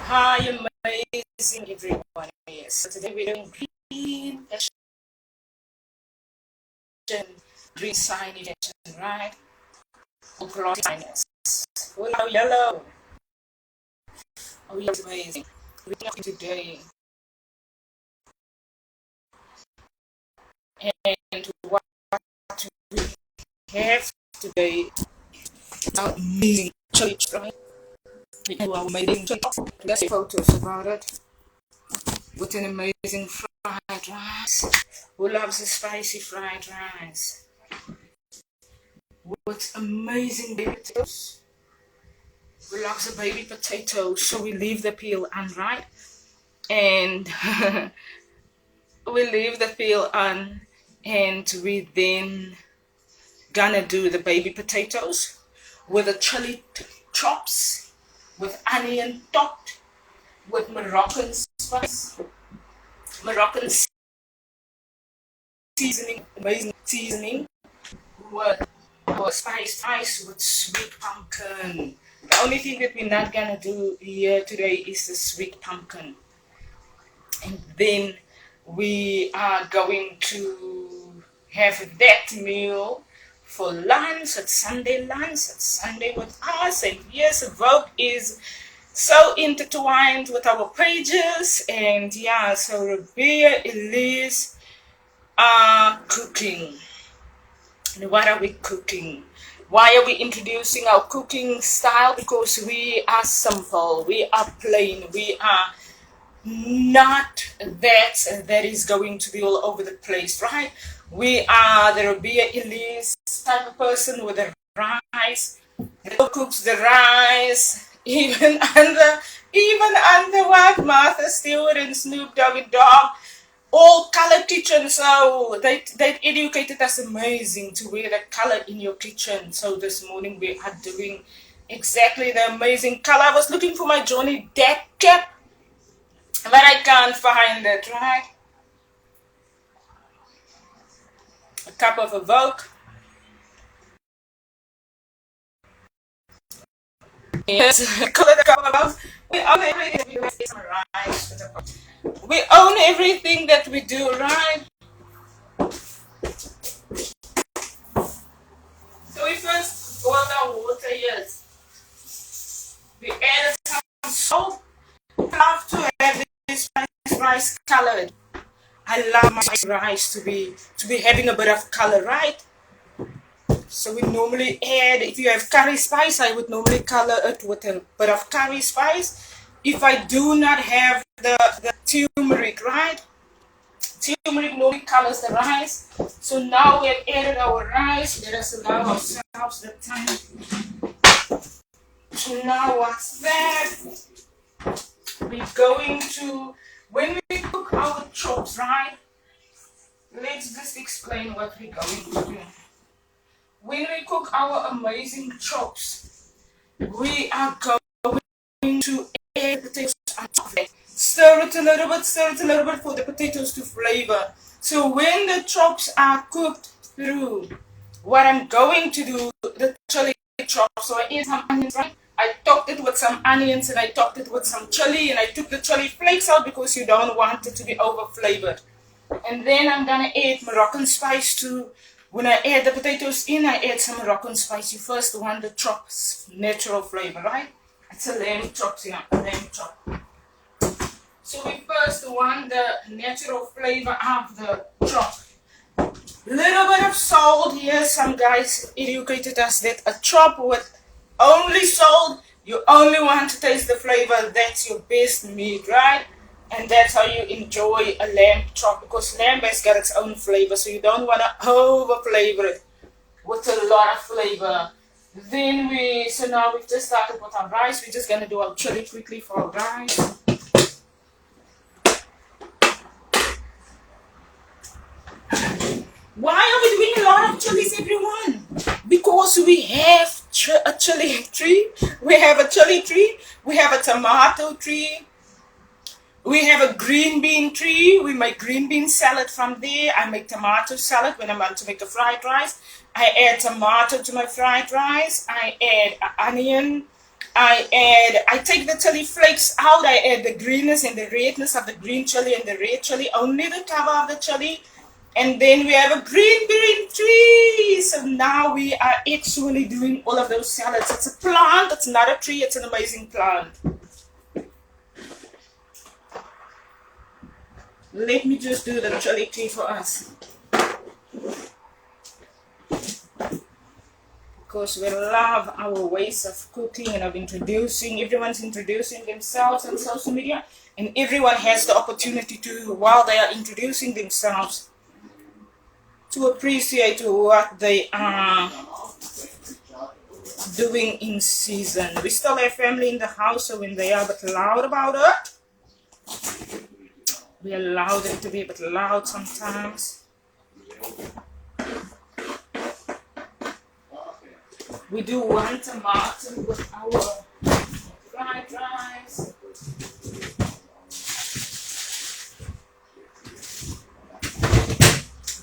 Hi, amazing everyone. Yes, so today we're doing green action, green sign action, right? Glossy sinus. Oh, yellow. Oh, yellow is amazing. We're talking today and what we have today. Our amazing church, right? We have our amazing church. Let's see photos about it. With an amazing fried rice. Who loves a spicy fried rice? With amazing potatoes. We love the baby potatoes, so we leave the peel on, right? And we leave the peel on, and we then gonna do the baby potatoes with the chili chops, with onion topped, with Moroccan spice, Moroccan seasoning, amazing seasoning, with spice with sweet pumpkin. The only thing that we're not gonna do here today is the sweet pumpkin. And then we are going to have that meal for lunch at Sunday with us. And yes, Vogue is so intertwined with our pages. And yeah, so Ribea, Elise are cooking. And what are we cooking? Why are we introducing our cooking style? Because we are simple, we are plain, we are not that is going to be all over the place, right? We are the Ribea Elise type of person with the rice, who cooks the rice, even under what Martha Stewart and Snoop Doggy Dogg, all color kitchen. So they educated us amazing to wear the color in your kitchen. So this morning we are doing exactly the amazing color. I was looking for my Johnny Depp cap, but I can't find it, right? A cup of Evoke. Yes, color the cup of Evoke. We own everything. We own everything that we do, right? So we first boil our water, yes. We add some salt. Love to have this rice colored. I love my rice to be having a bit of color, right? So we normally add, if you have curry spice, I would normally color it with a bit of curry spice. If I do not have the turmeric, right? Turmeric normally colors the rice. So now we have added our rice. Let us allow ourselves the time to now what's that? We're going to, when we cook our chops, right? Let's just explain what we're going to do. When we cook our amazing chops, we are going to add potatoes on top of it. Stir it a little bit for the potatoes to flavor. So when the chops are cooked through, what I'm going to do, the chili chops, so I add some onions, right? I topped it with some onions and I topped it with some chili, and I took the chili flakes out because you don't want it to be over flavored. And then I'm gonna add Moroccan spice too. When I add the potatoes in, I add some Moroccan spice. You first want the chops, natural flavor, right? It's a lamb chops here, lamb chop. So we first want the natural flavor of the chop. Little bit of salt here. Some guys educated us that a chop with only salt, you only want to taste the flavor. That's your best meat, right? And that's how you enjoy a lamb chop, because lamb has got its own flavor, so you don't want to over flavor it with a lot of flavor. So now we've just started with our rice. We're just gonna do our chili quickly for our rice. Why are we doing a lot of chilies, everyone? Because we have a chili tree. We have a chili tree. We have a tomato tree. We have a green bean tree. We make green bean salad from there. I make tomato salad when I want to make a fried rice. I add tomato to my fried rice. I add onion. I take the chili flakes out. I add the greenness and the redness of the green chili and the red chili, only the cover of the chili. And then we have a green tree. So now we are actually doing all of those salads. It's a plant, it's not a tree, it's an amazing plant. Let me just do the chili tree for us. Because we love our ways of cooking and of introducing. Everyone's introducing themselves on social media. And everyone has the opportunity to, while they are introducing themselves, to appreciate what they are doing in season. We still have family in the house, so when they are a bit loud about it, we allow them to be a bit loud sometimes. We do one tomato with our fried rice.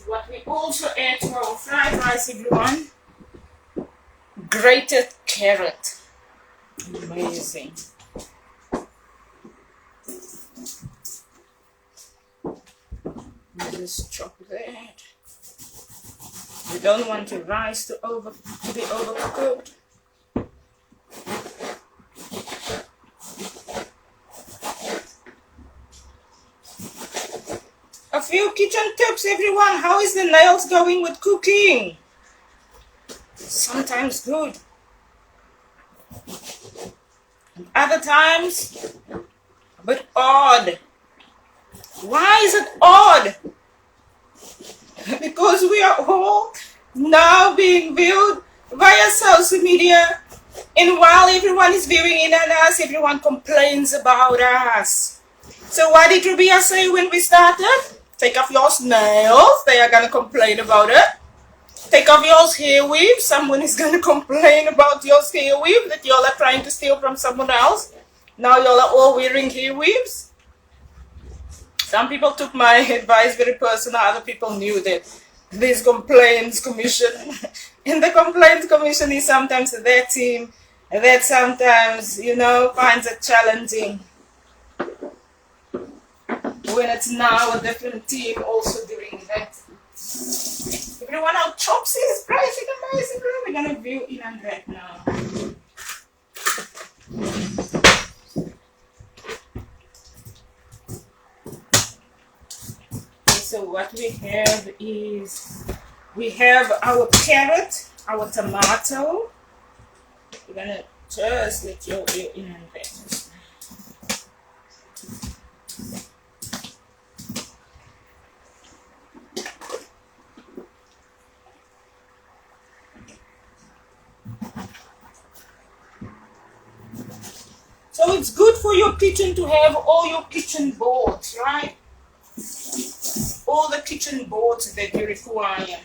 What we also add to our fried rice, everyone, grated carrot. Amazing. Just chop that. We don't want the rice to be overcooked. A few kitchen tips, everyone. How is the nails going with cooking? Sometimes good. Other times, a bit odd. Why is it odd? Because we are all now being viewed via social media. And while everyone is viewing in on us, everyone complains about us. So what did Ribea say when we started? Take off your nails, they are going to complain about it. Take off your hair weave, someone is going to complain about your hair weave that y'all are trying to steal from someone else. Now y'all are all wearing hair weaves. Some people took my advice very personal, other people knew that this complaints commission. And the complaints commission is sometimes their team that sometimes, finds it challenging. When it's now a different team also doing that. Everyone, our chops is pricing amazing. We're going to view in on that now. So what we have is, we have our carrot, our tomato. We're going to just let you in on that. So it's good for your kitchen to have all your kitchen boards, right? All the kitchen boards that you require.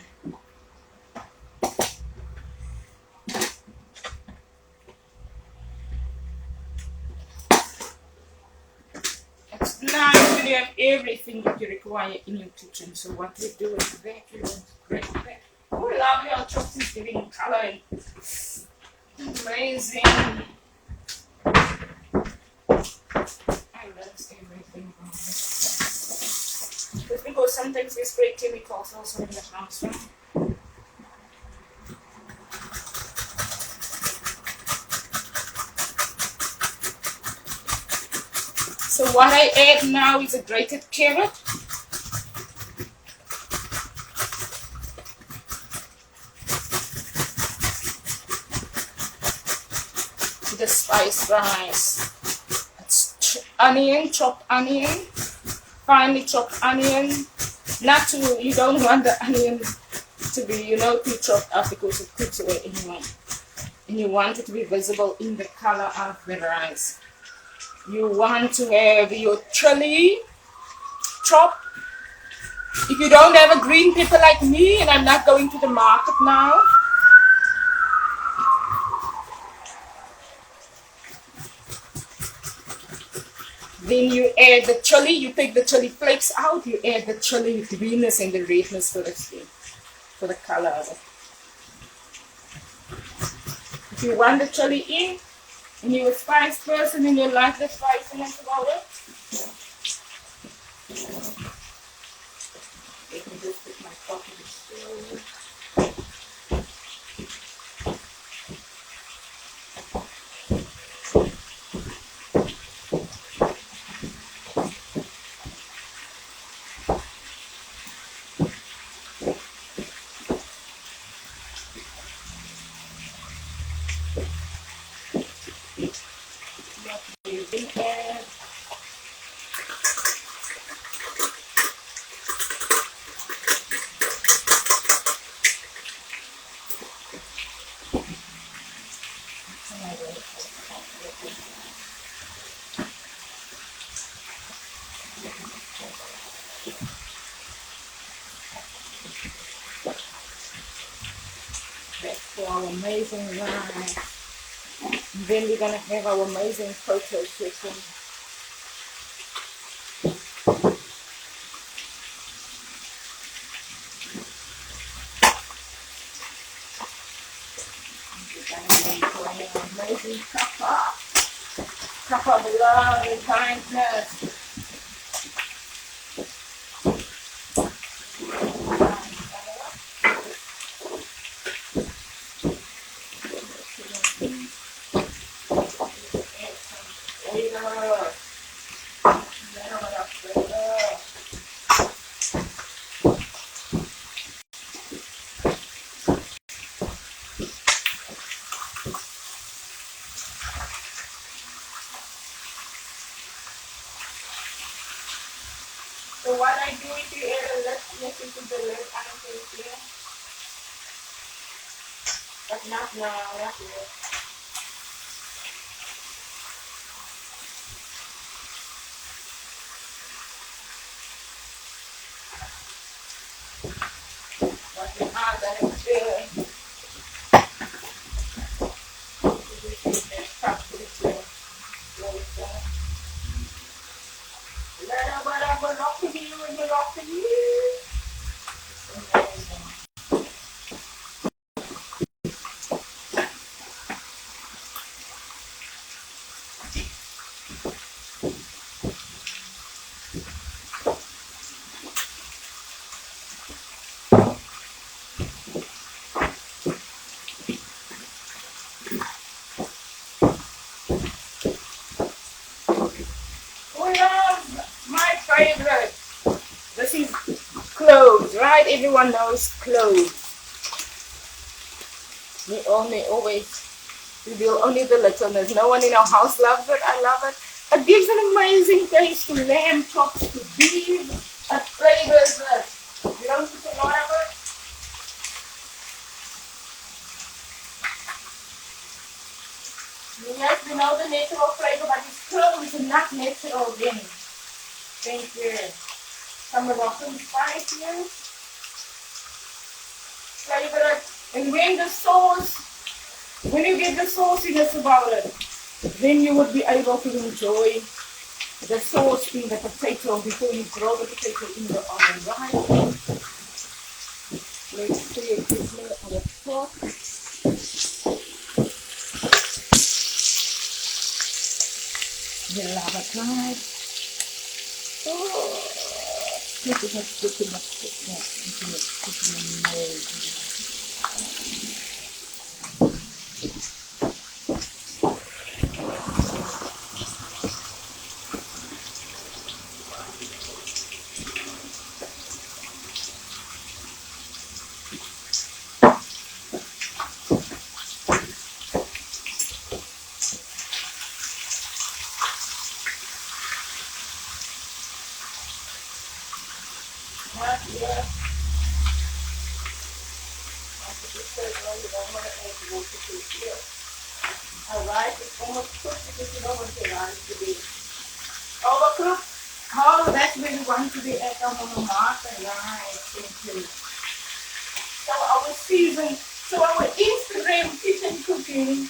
It's nice when you have everything that you require in your kitchen. So what we do is vacuum, great. Oh, lovely, our chops is giving color. Amazing. I love everything on this. But because sometimes we spray chemicals also in the house, right? So what I add now is a grated carrot. The spice rice. It's onion, chopped onion, finely chopped onion. Not too, you don't want the onion to be, too chopped up because it cooks away anyway. And you want it to be visible in the color of the rice. You want to have your chili chopped. If you don't have a green pepper like me, and I'm not going to the market now, then you add the chili, you take the chili flakes out, you add the chili greenness and the redness for the color of it. If you want the chili in, And you're a spice person and you like the spiciness about it. Let me just put my coffee still. For our amazing rice. Then we're gonna have our amazing potato chicken. We're gonna enjoy our amazing cup of love and kindness. So what I do is you add a little into the lid, I don't think here. But not now, not yet. But we are gonna do my favorite. This is cloves, right? Everyone knows cloves. We do only the littleness. No one in our house loves it. I love it. It gives an amazing taste to lamb chops, to beef. It flavors it. You don't put a lot of it. Yes, we know the natural flavor, but it's cloves and not natural again. Thank you. Some Moroccan spice here. Flavor it. And when you get the sauciness about it, then you would be able to enjoy the sauce in the potato before you throw the potato in the oven, right? Let's see it quickly our pot. You love it, right? Oh, this is cooking amazing. Alright, it's almost cooked because you don't want the rice to be overcooked. Oh, that's where you want to be at on the mark and rice. Thank you. So our Instagram kitchen cooking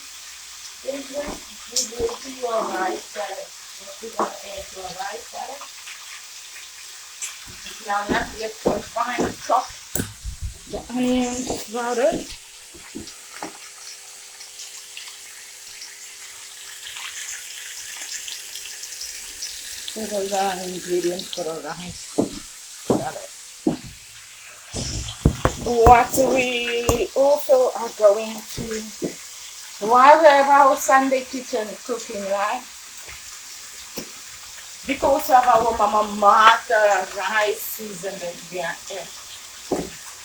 is we will do our rice salad. What we want to add to our rice salad. Now not yet fine chop the onions sprouted. So those are ingredients for a rice salad. What we also are going to, while we have our Sunday kitchen cooking, right? Because of our Mama Martha rice season that we are in.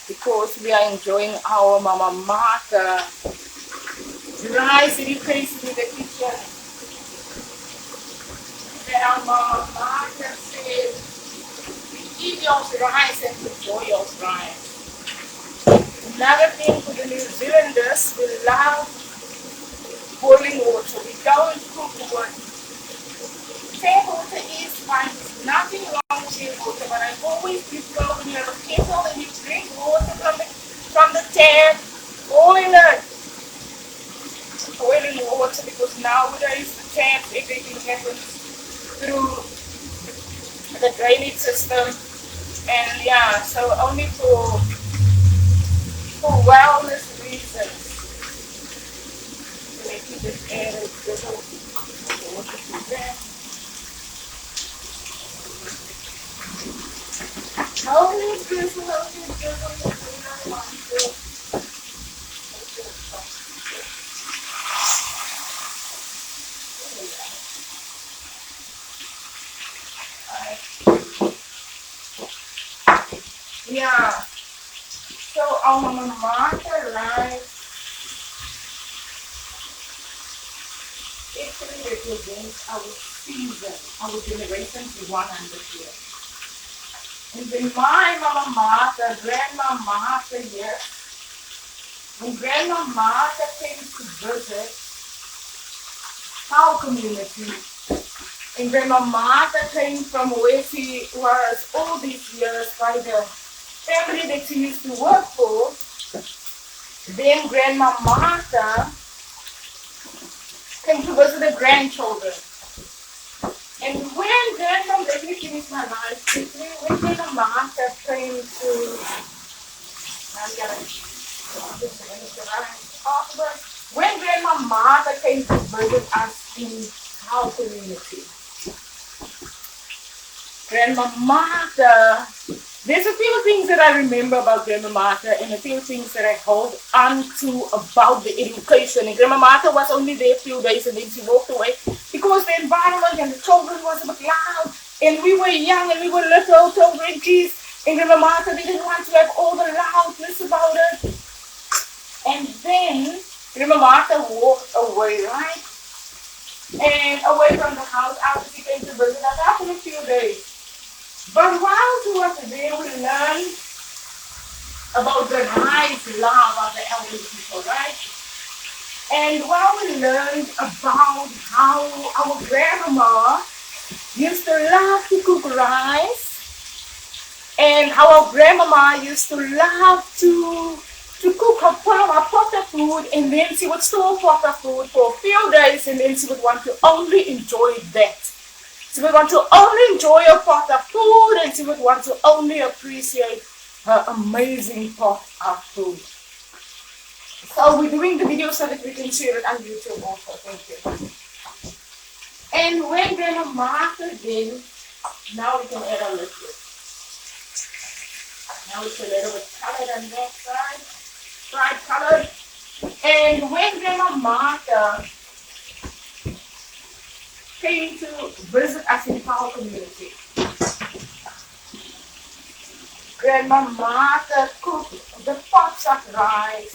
Because we are enjoying our Mama Martha rice education in the kitchen. That our Mama Martha said, eat your rice and enjoy your rice. Another thing for the New Zealanders, we love boiling water. We don't cook water. Tap water is fine. There's nothing wrong with tap water, but I always prefer when you have a kettle and you drink water from the tap, boiling water, because nowadays the taps, everything happens through the drainage system. And yeah, so only for wellness reasons. So let me just add a little water to that. Holy Spirit, Holy Spirit, Holy Spirit. Yeah. So our Mama Martha rice actually represents our season, our generation to 100 years. And when my Mama Martha, Grandma Martha here, when Grandma Martha came to visit our community, and Grandma Martha came from where she was all these years by the family that she used to work for, then Grandma Martha came to visit the grandchildren. And when Grandma, let me finish my life quickly, when Grandma Martha came to, I'm gonna just finish the rice afterwards. When Grandma Martha came to visit us in our community, Grandma Martha, there's a few things that I remember about Grandma Martha and a few things that I hold on to about the education. And Grandma Martha was only there a few days and then she walked away because the environment and the children was a bit loud and we were young and we were little children, kids, and Grandma Martha didn't want to have all the loudness about it. And then Grandma Martha walked away, right? And away from the house after she came to visit us after a few days. But while she was there, we learned about the nice love of the elderly people, right? And while we learned about how our grandma used to love to cook rice, and how our grandmama used to love to cook her pot of food, and then she would store pot of food for a few days, and then she would want to only enjoy that. She would want to only enjoy a pot of food, and she would want to only appreciate her amazing pot of food. So we're doing the video so that we can share it on YouTube also. Thank you. And when Grandma Martha did, now we can add a liquid. Now it's a little bit colored on that side. Bright colored. And when Grandma Martha came to visit us in our community, Grandma Martha cooked the pots of rice,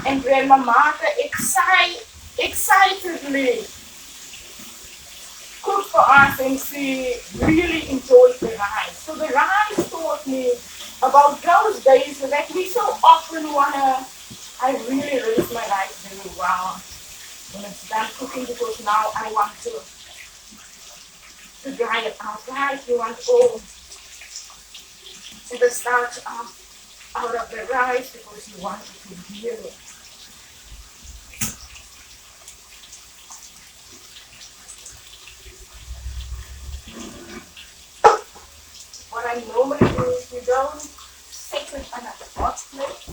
and Grandma Martha excitedly cooked for us, and she really enjoyed the rice. So the rice taught me about those days that we so often I really raise my rice very well when it's done cooking, because now I want to dry it out, right? You want all the starch out of the rice because you want it to be here. What I normally do is we don't set it on a hot plate.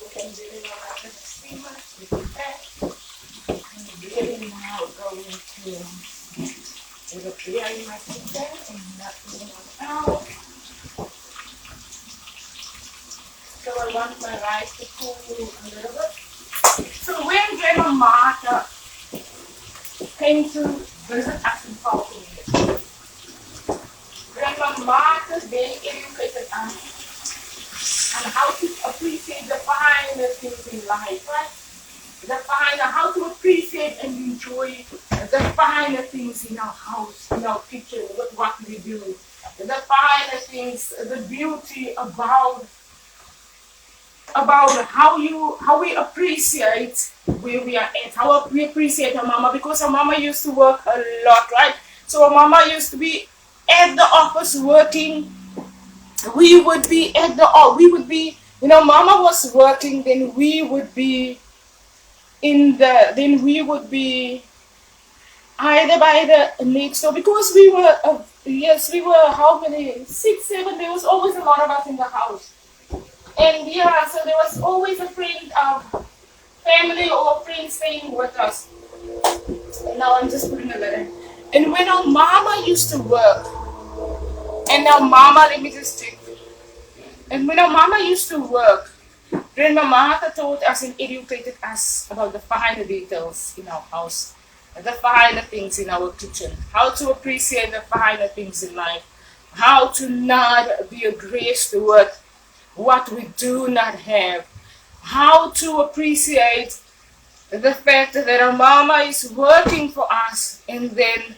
We can do it on a steamer, we do that. I'm really now going to with a clear in my kitchen and not even out. So I want my rice to cool a little bit. So when Grandma Martha came to visit us in Falcon, Grandma Martha then educated us on how to appreciate the finer things in life, right? How to appreciate and enjoy the finer things in our house, in our kitchen, what we do. The finer things, the beauty about how we appreciate where we are at, how we appreciate our mama, because our mama used to work a lot, right? So our mama used to be at the office working. We would be at the we would be, mama was working, then we would be either by the next door, because we were we were how many, 6, 7, there was always a lot of us in the house. And yeah, so there was always a friend of family or friend staying with us. And now I'm just putting a letter. And when our mama used to work, and our mama, let me just check. And when our mama used to work, Grandma Martha taught us and educated us about the finer details in our house, the finer things in our kitchen, how to appreciate the finer things in life, how to not be aggressive toward what we do not have, how to appreciate the fact that our mama is working for us, and then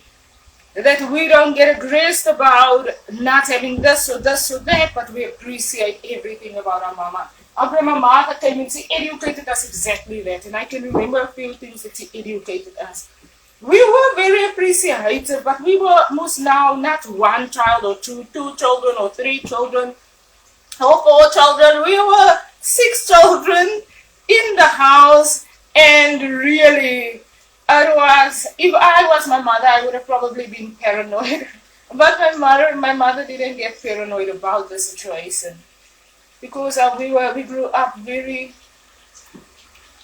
that we don't get aggressive about not having this or that, but we appreciate everything about our mama. Our Grandma Martha came and she educated us exactly that, and I can remember a few things that she educated us. We were very appreciative, but we were most now not one child or two children or 3 children or 4 children. We were 6 children in the house, and really, if I was my mother, I would have probably been paranoid. But my mother didn't get paranoid about the situation, because we grew up very,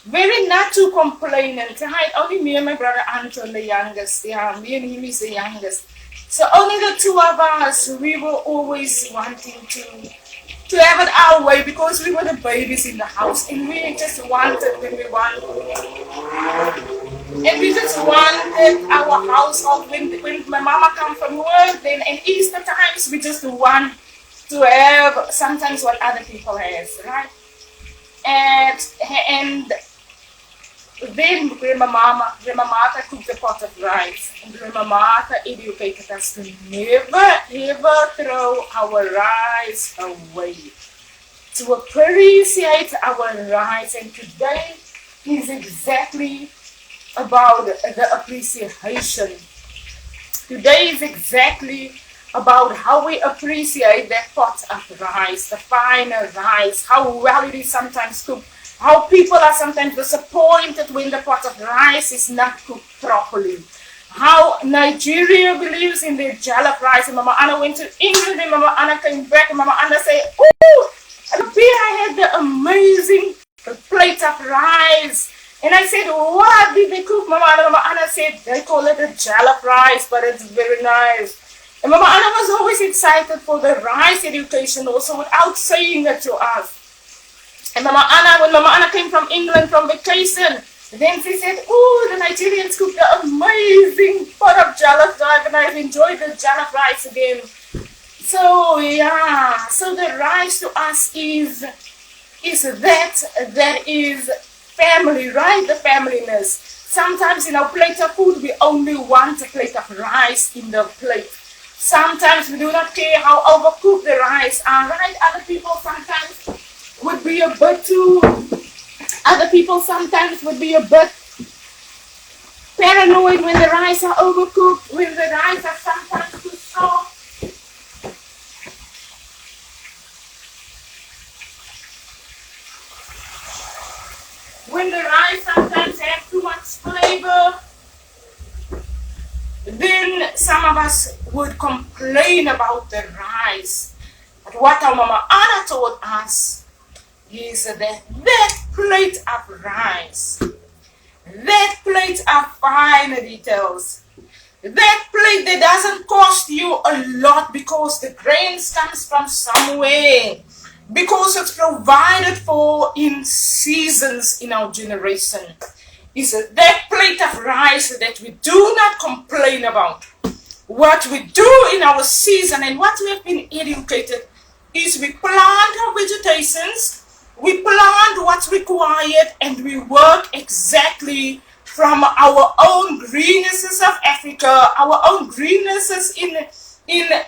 very not too complaining, right? Only me and my brother Anton, the youngest. Yeah, me and him is the youngest. So only the 2 of us, we were always wanting to have it our way, because we were the babies in the house, and we just wanted our house off. When my mama come from work, then in Easter times, we just want to have sometimes what other people has, right? And then Grandma Martha cooked a pot of rice, and Grandma Martha educated us to never ever throw our rice away, to appreciate our rice. And today is exactly about the appreciation. Today is exactly about how we appreciate that pot of rice, the finer rice, how well it is sometimes cooked, how people are sometimes disappointed when the pot of rice is not cooked properly, how Nigeria believes in their jollof rice. And Mama Anna went to England, and Mama Anna came back, and Mama Anna said, "Oh, Ribea, I had the amazing plate of rice." And I said, "What did they cook, Mama Anna?" Mama Anna said, "They call it a jollof rice, but it's very nice." And Mama Anna was always excited for the rice education also, without saying it to us. And when Mama Anna came from England from vacation, then she said, "Oh, the Nigerians cooked the amazing pot of jollof rice, and I've enjoyed the jollof rice again." So yeah, so the rice to us is that is family, right? The familyness. Sometimes in our plate of food, we only want a plate of rice in the plate. Sometimes we do not care how overcooked the rice are, right? Other people sometimes would be a bit paranoid when the rice are overcooked, when the rice are sometimes too soft. When the rice sometimes have too much flavor, then some of us would complain about the rice. But what our Mama Anna taught us is that plate of rice, that plate of finer details, That plate that doesn't cost you a lot because the grains comes from somewhere. Because it's provided for in seasons in our generation. Is that plate of rice that we do not complain about. What we do in our season and what we have been educated is we plant our vegetations, we plant what's required, and we work exactly from our own greennesses of Africa, our own greennesses in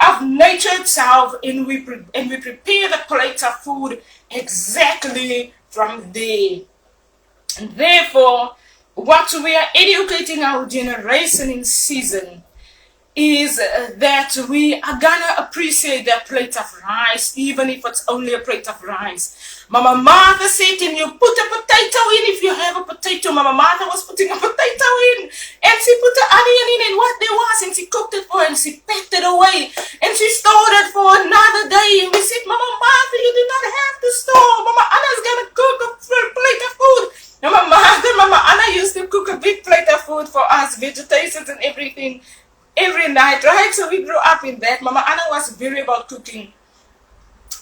of nature itself, and we prepare the plates of food exactly from there. And therefore, what we are educating our generation in season is that we are gonna appreciate that plate of rice, even if it's only a plate of rice. Mama Martha said, and you put a potato in if you have a potato. Mama Martha was putting a potato in, and she put the onion in and what there was, and she cooked it for her, and she packed it away, and she stored it for another day. And we said, Mama Martha, you do not have to store. Mama Anna's gonna cook a plate of food. And Mama Anna used to cook a big plate of food for us, vegetations and everything, every night, right? So we grew up in that. Mama Anna was very about cooking.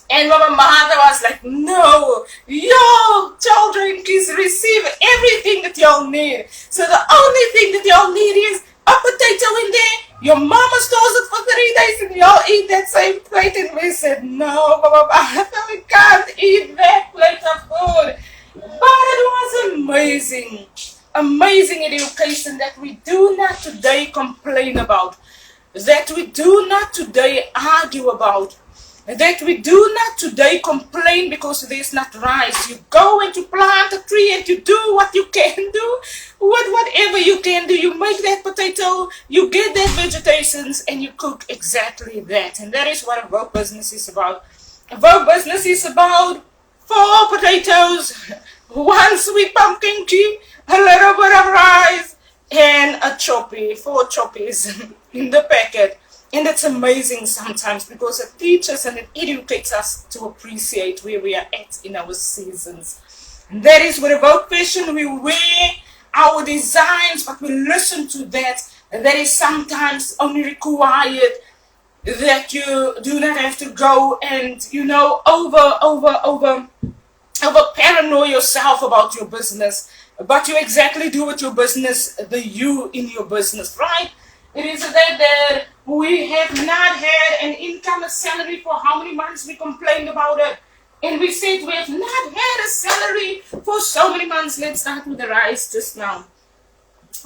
And Mama Martha was like, no, your children, please receive everything that y'all need. So the only thing that y'all need is a potato in there. Your mama stores it for 3 days and y'all eat that same plate. And we said, no, Mama Martha, we can't eat that plate of food. But it was amazing. Amazing education that we do not today complain about, that we do not today argue about, that we do not today complain because there's not rice. You go and you plant a tree and you do what you can do, whatever you can do. You make that potato, you get that vegetations, and you cook exactly that. And that is what a Vogue business is about. A Vogue business is about 4 potatoes, 1 sweet pumpkin tea, a little bit of rice, and a choppy, 4 choppies in the packet. And it's amazing sometimes because it teaches and it educates us to appreciate where we are at in our seasons. And that is with about fashion. We wear our designs, but we listen to that. And that is sometimes only required that you do not have to go and, over paranoid yourself about your business, but you exactly do with your business, the you in your business, right? It is that we have not had an income, a salary for how many months we complained about it. And we said we have not had a salary for so many months. Let's start with the rice just now.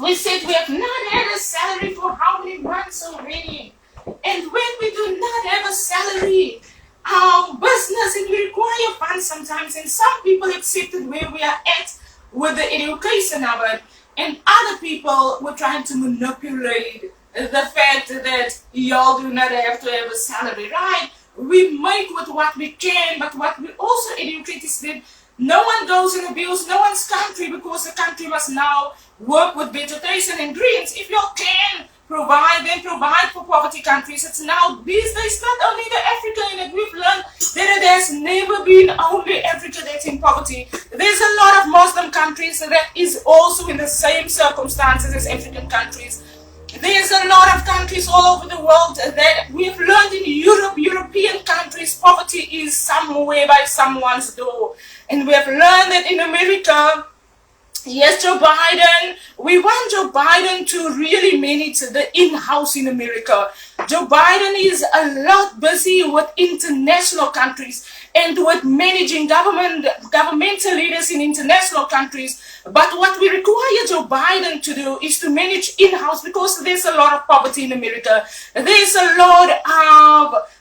We said we have not had a salary for how many months already. And when we do not have a salary, our business, and we require funds sometimes, and some people accepted where we are at with the education of it, and other people were trying to manipulate the fact that y'all do not have to have a salary, right? We make with what we can, but what we also educate is that no one goes and abuse no one's country because the country must now work with vegetation and greens. If you can provide, then provide for poverty countries. It's now these days not only the Africa, and we've learned that it has never been only Africa that's in poverty. There's a lot of Muslim countries that is also in the same circumstances as African countries. There's a lot of countries all over the world that we've learned in Europe, European countries, poverty is somewhere by someone's door. And we have learned that in America, yes, Joe Biden, we want Joe Biden to really manage the in-house in America. Joe Biden is a lot busy with international countries and with managing governmental leaders in international countries. But what we require Joe Biden to do is to manage in-house, because there's a lot of poverty in America. There's a lot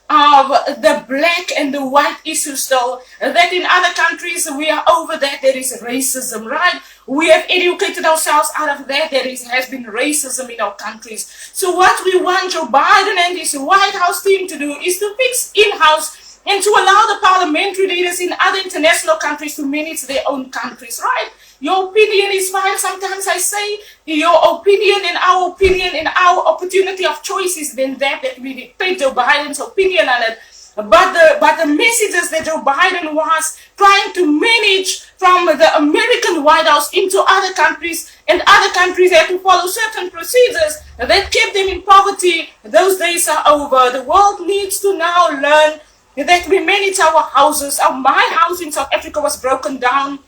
of the black and the white issue still, that in other countries we are over that. There is racism, right? We have educated ourselves out of that. Has been racism in our countries. So what we want Joe Biden and his White House team to do is to fix in-house and to allow the parliamentary leaders in other international countries to manage their own countries, right? Your opinion is fine. Sometimes I say your opinion and our opportunity of choice is then that we dictate Joe Biden's opinion on it. But the messages that Joe Biden was trying to manage from the American White House into other countries and other countries had to follow certain procedures that kept them in poverty. Those days are over. The world needs to now learn that we manage our houses. My house in South Africa was broken down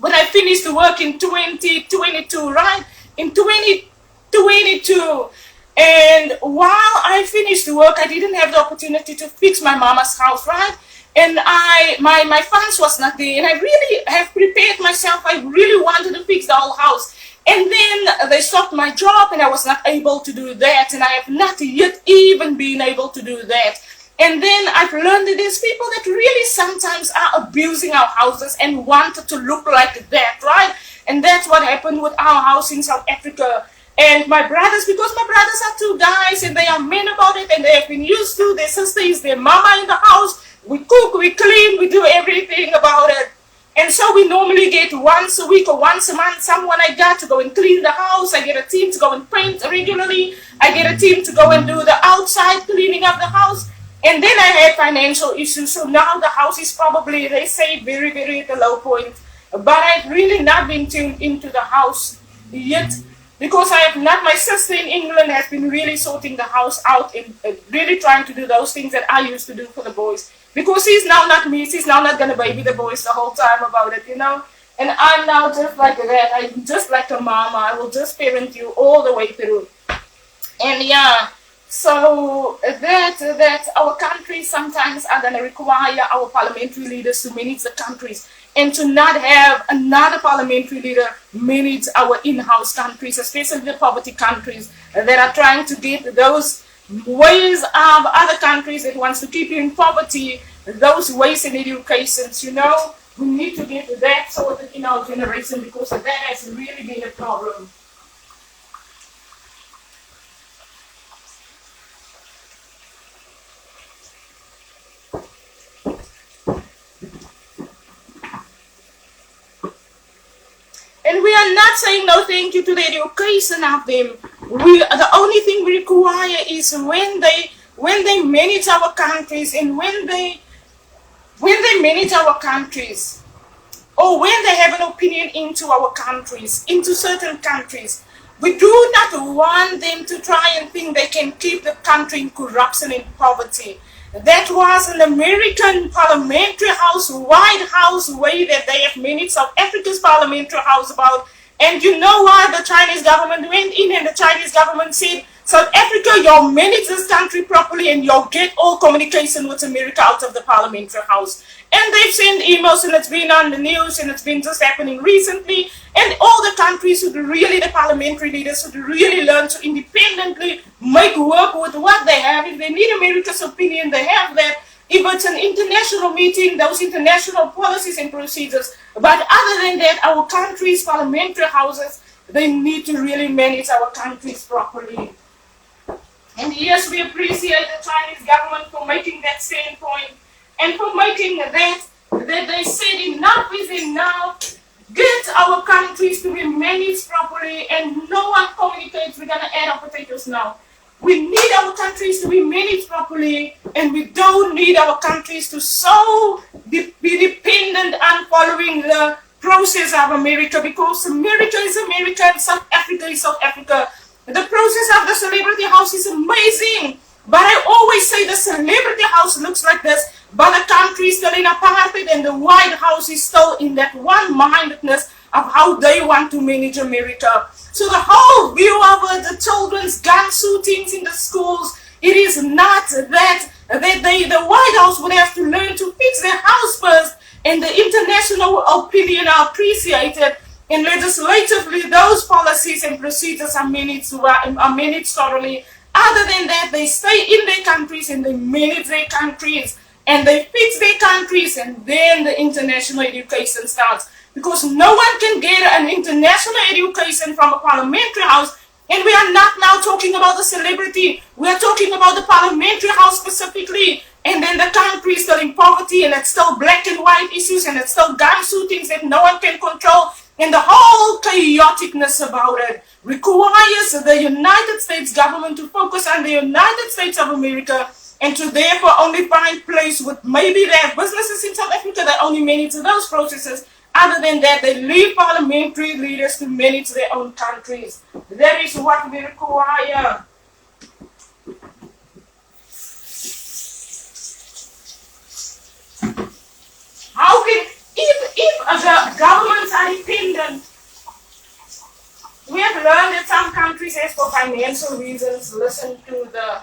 when I finished the work in 2022, right? In 2022. And while I finished the work, I didn't have the opportunity to fix my mama's house, right? And my funds was not there, and I really have prepared myself. I really wanted to fix the whole house. And then they stopped my job, and I was not able to do that, and I have not yet even been able to do that. And then I've learned that there's people that really sometimes are abusing our houses and wanted to look like that, right? And that's what happened with our house in South Africa. And my brothers, because my brothers are two guys and they are men about it and they have been used to, their sister is their mama in the house. We cook, we clean, we do everything about it. And so we normally get once a week or once a month someone I got to go and clean the house. I get a team to go and paint regularly. I get a team to go and do the outside cleaning of the house. And then I had financial issues. So now the house is probably, they say, very, very at a low point. But I've really not been tuned into the house yet. Because I have not, my sister in England has been really sorting the house out and really trying to do those things that I used to do for the boys. Because she's now not me, she's now not going to baby the boys the whole time about it, you know. And I'm now just like that, I'm just like a mama, I will just parent you all the way through. And yeah, so that our countries sometimes are going to require our parliamentary leaders to manage the countries. And to not have another parliamentary leader manage our in-house countries, especially the poverty countries that are trying to get those ways of other countries that wants to keep you in poverty, those ways in educations, you know. We need to get that sorted in our generation because that has really been a problem. And we are not saying no thank you to the education of them. The only thing we require is when they manage our countries and when they manage our countries, or when they have an opinion into our countries, into certain countries, we do not want them to try and think they can keep the country in corruption and poverty. That was an American parliamentary house, White House way that they have managed South Africa's parliamentary house about. And you know what? The Chinese government went in and the Chinese government said, South Africa, you'll manage this country properly and you'll get all communication with America out of the parliamentary house. And they've sent emails and it's been on the news and it's been just happening recently. And all the countries should really, the parliamentary leaders should really learn to independently make work with what they have. If they need America's opinion, they have that. If it's an international meeting, those international policies and procedures. But other than that, our countries' parliamentary houses, they need to really manage our countries properly. And yes, we appreciate the Chinese government for making that standpoint and for making that they said enough is enough. Get our countries to be managed properly and no one communicates. We're going to add our potatoes now. We need our countries to be managed properly and we don't need our countries to so be dependent on following the process of America, because America is America and South Africa is South Africa. The process of the celebrity house is amazing, but I always say the celebrity house looks like this, but the country is still in apartheid and the White House is still in that one-mindedness of how they want to manage America. So the whole view of the children's gun shootings in the schools, it is not that the White House would have to learn to fix their house first, and the international opinion are appreciated. And legislatively, those policies and procedures are managed thoroughly. Other than that, they stay in their countries and they manage their countries and they fix their countries, and then the international education starts. Because no one can get an international education from a parliamentary house. And we are not now talking about the celebrity. We are talking about the parliamentary house specifically. And then the country is still in poverty and it's still black and white issues and it's still gun shootings that no one can control. And the whole chaoticness about it requires the United States government to focus on the United States of America and to therefore only find place with maybe their businesses in South Africa that only manage those processes. Other than that, they leave parliamentary leaders to manage their own countries. That is what we require. How can, if the governments are dependent, we have learned that some countries, as for financial reasons, listen to the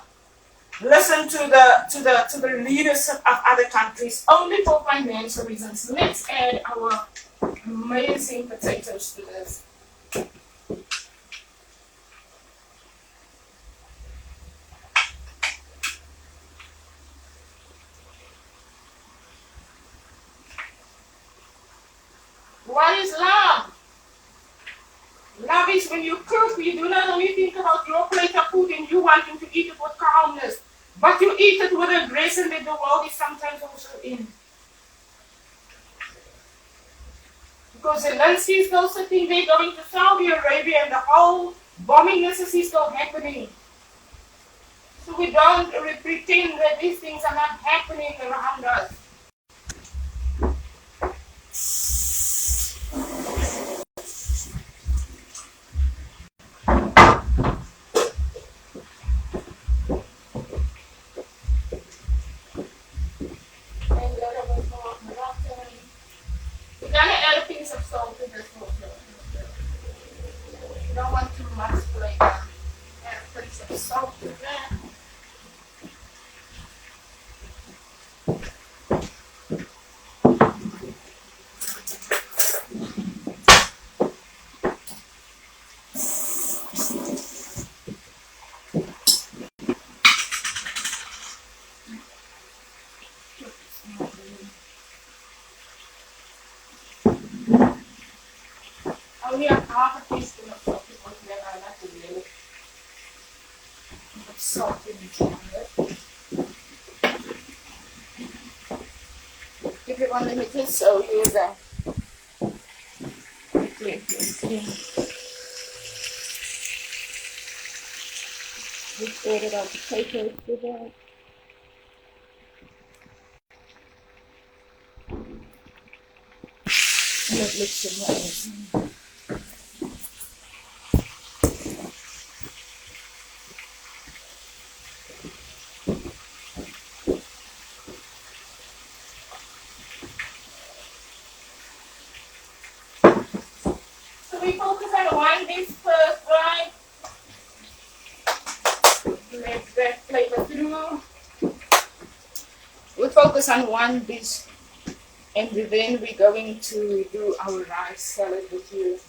leaders of other countries only for financial reasons. Let's add our amazing potatoes to this. What is love? Love is when you cook, you do not only think about your plate of food and you wanting to eat it with calmness, but you eat it with aggression that the world is sometimes also in. Because Zelensky is still sitting there going to Saudi Arabia and the whole bombing necessity is still happening. So we don't pretend that these things are not happening around us. We're going to add a pinch of salt to this water. You don't want too much flavor. Add a pinch of salt to that. I only have half a teaspoon of salt because then I like to really put salt in it. If you want me to show you that. We added our potatoes to that. And it looks amazing. So we focus on one dish first, right? Let that flavor through. We focus on one dish. And then we're going to do our rice salad with you.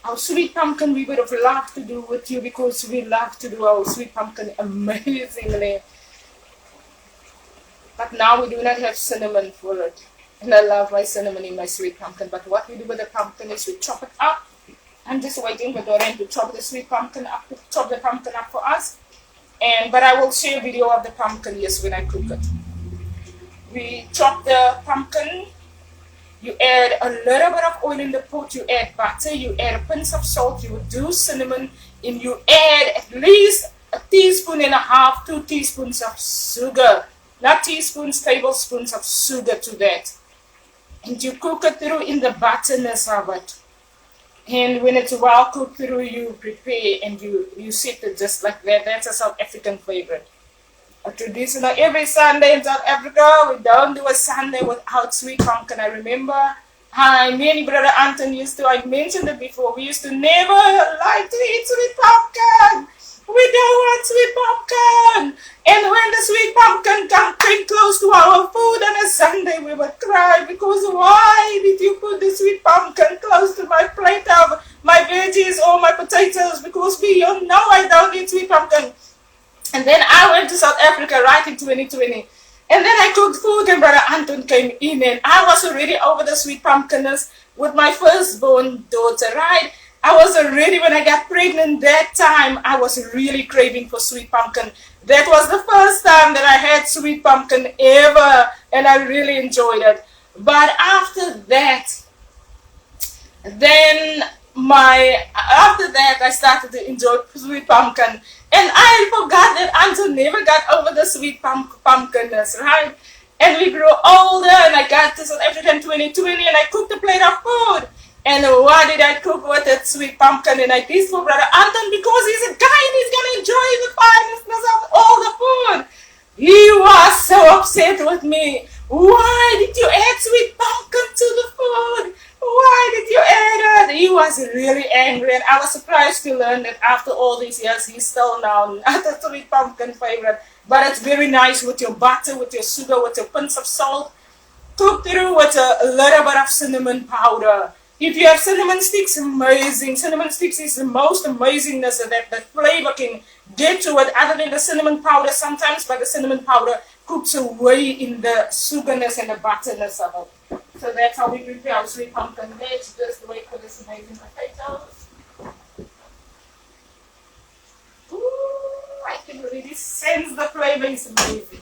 Our sweet pumpkin we would have loved to do with you because we love to do our sweet pumpkin amazingly. But now we do not have cinnamon for it. And I love my cinnamon in my sweet pumpkin. But what we do with the pumpkin is we chop it up. I'm just waiting for Doreen to chop the sweet pumpkin up, to chop the pumpkin up for us. But I will share a video of the pumpkin, yes, when I cook it. We chop the pumpkin, you add a little bit of oil in the pot, you add butter, you add a pinch of salt, you do cinnamon, and you add at least a teaspoon and a half, 2 teaspoons of sugar. Not teaspoons, tablespoons of sugar to that. And you cook it through in the butterness of it. And when it's well cooked through, you prepare and you sit it just like that. That's a South African favorite. A traditional every Sunday in South Africa, we don't do a Sunday without sweet pumpkin. I remember me and Brother Anton I mentioned it before, we used to never like to eat sweet pumpkin. We don't want sweet pumpkin. And when the sweet pumpkin came close to our food on a Sunday, we would cry because why did you put the sweet pumpkin close to my plate of my veggies or my potatoes? Because we all know I don't eat sweet pumpkin. And then I went to South Africa right in 2020. And then I cooked food and Brother Anton came in and I was already over the sweet pumpkinness with my firstborn daughter, right? I was already, when I got pregnant that time, I was really craving for sweet pumpkin. That was the first time that I had sweet pumpkin ever and I really enjoyed it. But after that, I started to enjoy sweet pumpkin. And I forgot that Anton never got over the sweet pumpkinness, right? And we grew older, and I got to South Africa in 2020, and I cooked a plate of food. And what did I cook with it? Sweet pumpkin. And I did for Brother Anton because he's a guy and he's going to enjoy the fineness of all the food. He was so upset with me. Why did you add sweet pumpkin to the food? Why did you add it? He was really angry, and I was surprised to learn that after all these years, he's still now not a sweet pumpkin favorite. But it's very nice with your butter, with your sugar, with your pinch of salt. Cook through with a little bit of cinnamon powder. If you have cinnamon sticks, amazing. Cinnamon sticks is the most amazingness that the flavor can get to it, other than the cinnamon powder sometimes, but the cinnamon powder cooks away in the sugarness and the butterness of it. So that's how we prepare our sweet pumpkin. Let's just wait for this amazing potatoes. Ooh, I can really sense the flavor is amazing.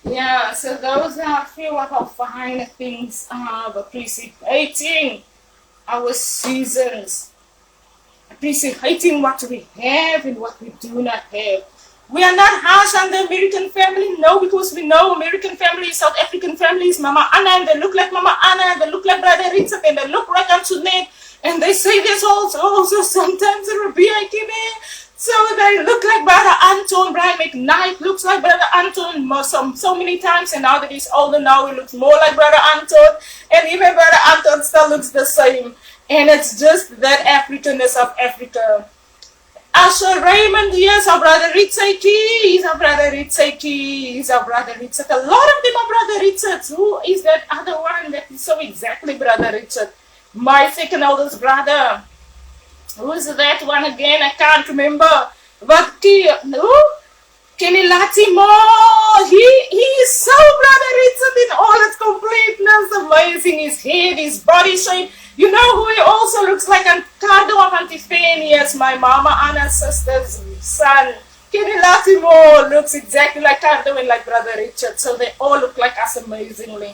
Yeah, so those are a few of our fine things of appreciating our seasons, appreciating what we have and what we do not have. We are not harsh on the American family, no, because we know American families, South African families, Mama Anna, and they look like Mama Anna, and they look like Brother Richard, and they look like Antoinette, and they say this also sometimes Ribea came in. So they look like Brother Anton. Brian McKnight looks like Brother Anton so many times, and now that he's older now, he looks more like Brother Anton, and even Brother Anton still looks the same. And it's just that Africanness of Africa. Asher Raymond, yes, our Brother Richard, he's our Brother Richard, he's our Brother Richard. A lot of them are Brother Richards. Who is that other one that is so exactly Brother Richard? My second oldest brother. Who's that one again? I can't remember. But Kenny Latimo, he is so Brother Richard in all its completeness. Amazing. His head, his body shape. You know who he also looks like? Cardo of Antiphanius, my Mama Anna's sister's son. Kenny Latimo looks exactly like Cardo and like Brother Richard. So they all look like us amazingly.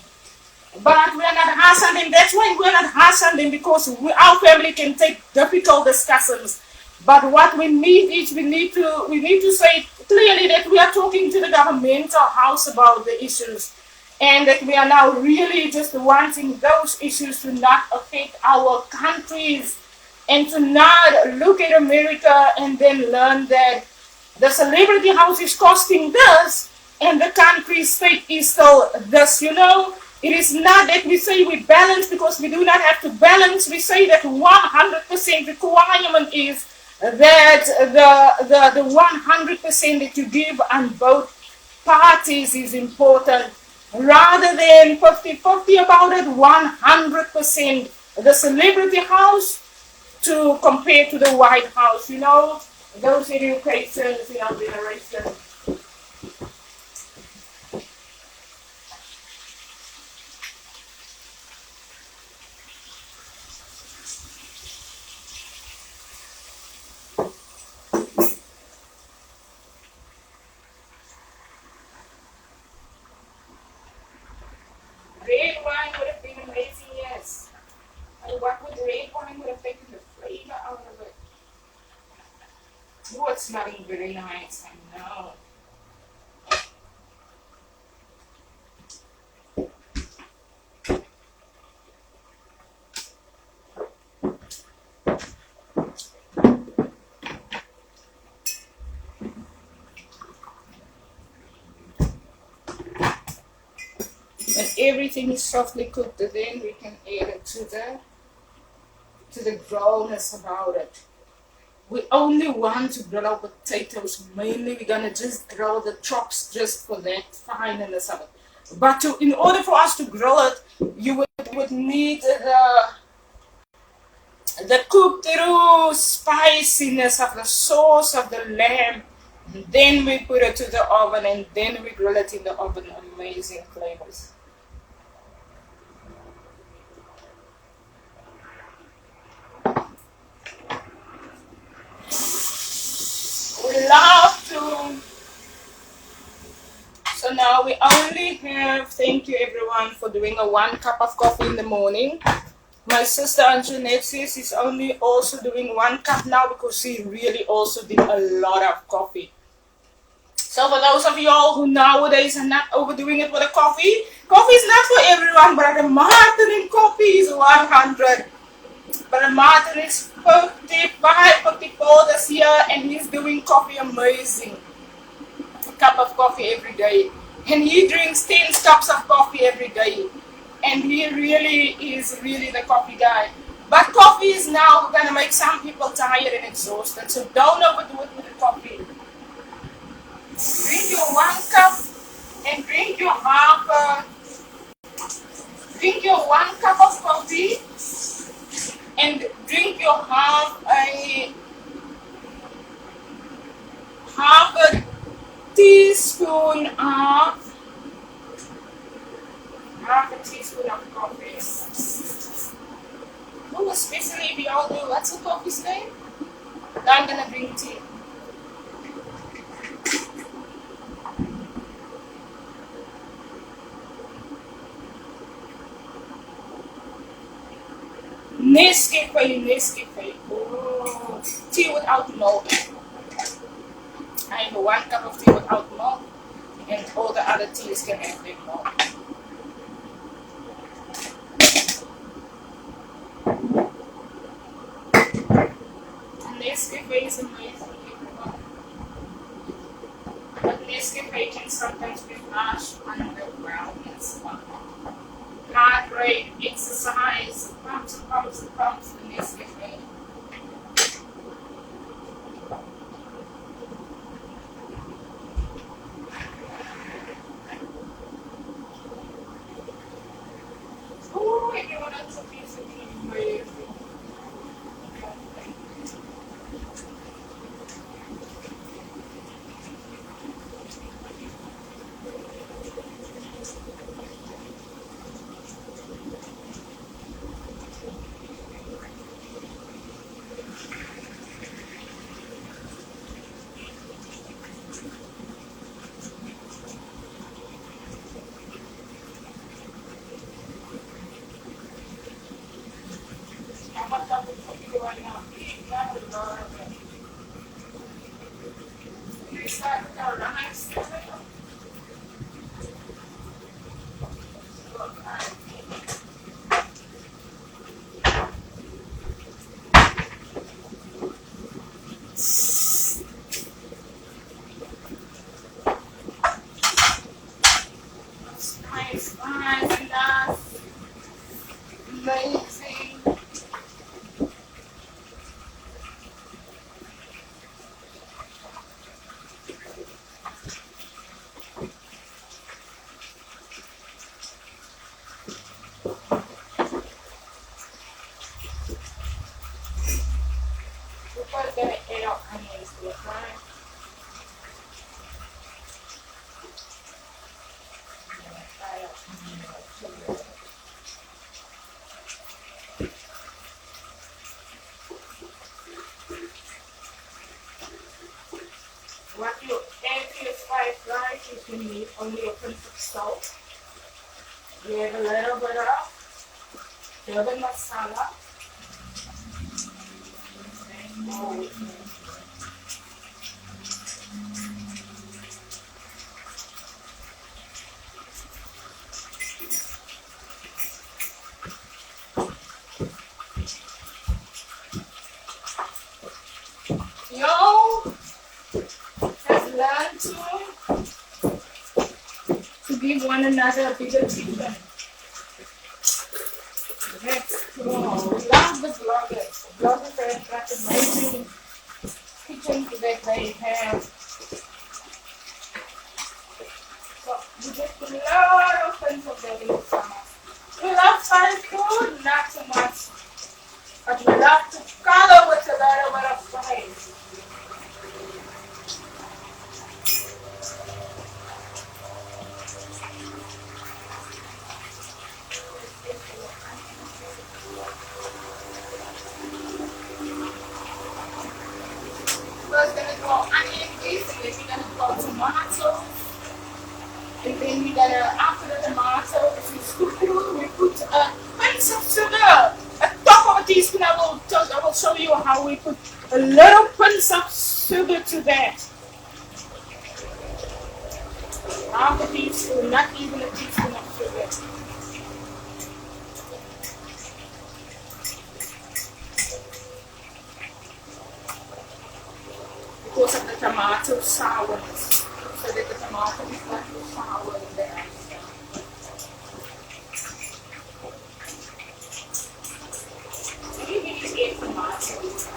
But we are not harsh on them. That's why we are not harsh on them, because our family can take difficult discussions. But what we need is we need to say clearly that we are talking to the governmental house about the issues, and that we are now really just wanting those issues to not affect our countries, and to not look at America and then learn that the celebrity house is costing this and the country state is still this, you know. It is not that we say we balance, because we do not have to balance. We say that 100% requirement is that the 100% that you give on both parties is important, rather than 50-50 about it, 100% the celebrity house to compare to the White House, you know, those educations in our generation. Red wine would have been amazing, yes. And what would red wine would have taken the flavor out of it? Oh, it's smelling very nice, I know. When everything is softly cooked, then we can add it to the grillness about it. We only want to grill our potatoes. Mainly we're gonna just grill the chops just for that fineness of it. But in order for us to grill it, you would need the cooked through spiciness of the sauce of the lamb. And then we put it to the oven, and then we grill it in the oven. Amazing flavors. We love to. So now we only have, thank you everyone for doing a 1 cup of coffee in the morning. My sister Antoinette says she's only also doing 1 cup now, because she really also did a lot of coffee. So for those of y'all who nowadays are not overdoing it with a coffee, coffee is not for everyone, but the Martin in coffee is 100. But Martin is 55, 54 this year, and he's doing coffee amazing. A cup of coffee every day. And he drinks 10 cups of coffee every day. And he really is the coffee guy. But coffee is now going to make some people tired and exhausted. So don't overdo it with the coffee. Drink your 1 cup and drink your 1 cup of coffee and drink your half a teaspoon of coffee. Oh, especially if you all do what's the coffee's name? I'm gonna drink tea. Nescafe. Oh, tea without milk. I have 1 cup of tea without milk, and all the other teas can have their milk. Nescafe is amazing, everyone. But Nescafe can sometimes be harsh on the ground and stuff. Heart rate, exercise, pumps, the Nescafe. Oh, everyone else is amazing. What you add to your spice rice is you need only a pinch of salt. You add a little bit of garam masala. Yo has learned to give one another a bigger chicken. Let's go. Love the vloggers. Vloggers have got amazing kitchens that they have. So we get a lot of things of that in the summer. We love spicy food, not so much. But we love to color with a little bit of spice. First gonna go onion paste, and then we're gonna go tomato. And then we're gonna, after the tomato, if you scoop through, we put a pinch of sugar. A top of a teaspoon. I will show you how we put a little pinch of sugar to that. Half a teaspoon, not even a teaspoon of sugar. Because of the tomato sourness. So that the tomato is not too sour in the rice. You need 8 tomatoes.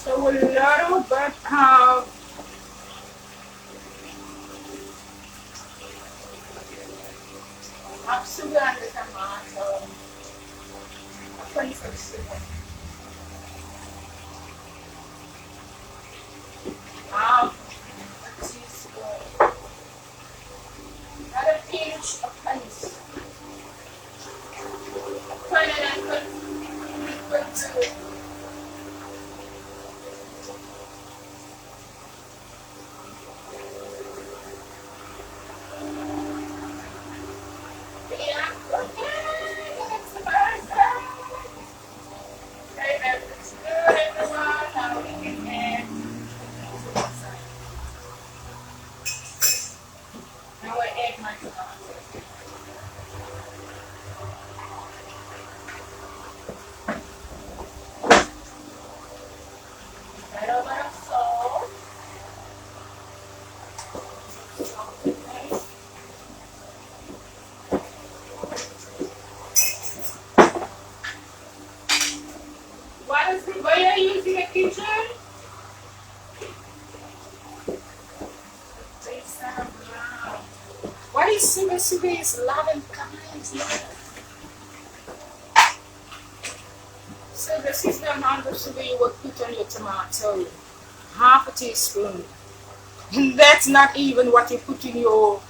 So a little bit of sugar and the tomato. A pinch of sugar. Half a teaspoon. Not a pinch, a pinch. Put it and put to it. What is Ribea using in the kitchen? What is sugar? Sugar is love and kindness. So this is the amount of sugar you would put on your tomato. Half a teaspoon. And that's not even what you put in your...